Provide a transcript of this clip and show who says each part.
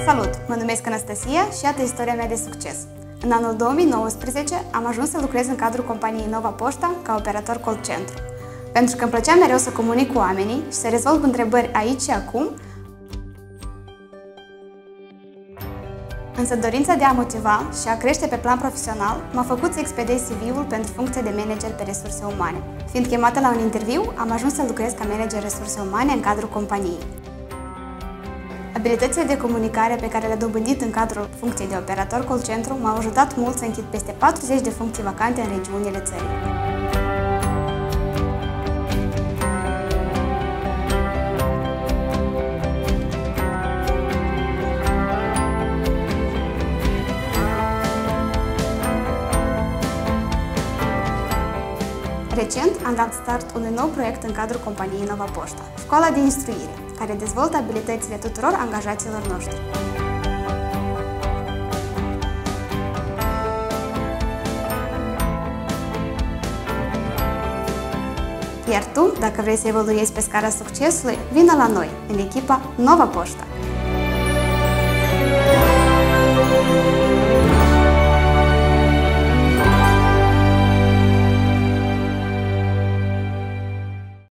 Speaker 1: Salut! Mă numesc Anastasia și iată istoria mea de succes. În anul 2019 am ajuns să lucrez în cadrul companiei Nova Poșta ca operator call centru. Pentru că îmi plăcea mereu să comunic cu oamenii și să rezolv întrebări aici și acum, însă dorința de a motiva și a crește pe plan profesional m-a făcut să expedez CV-ul pentru funcția de manager pe resurse umane. Fiind chemată la un interviu, am ajuns să lucrez ca manager resurse umane în cadrul companiei. Abilitățile de comunicare pe care le-am dobândit în cadrul funcției de operator call centru m-au ajutat mult să închid peste 40 de funcții vacante în regiunile țării. Recent am dat start unui nou proiect în cadrul companiei Nova Poșta, Școala de Instruire, care dezvoltă abilitățile tuturor angajaților noștri. Iar tu, dacă vrei să evoluezi pe scara succesului, vină la noi, în echipa Nova Poșta!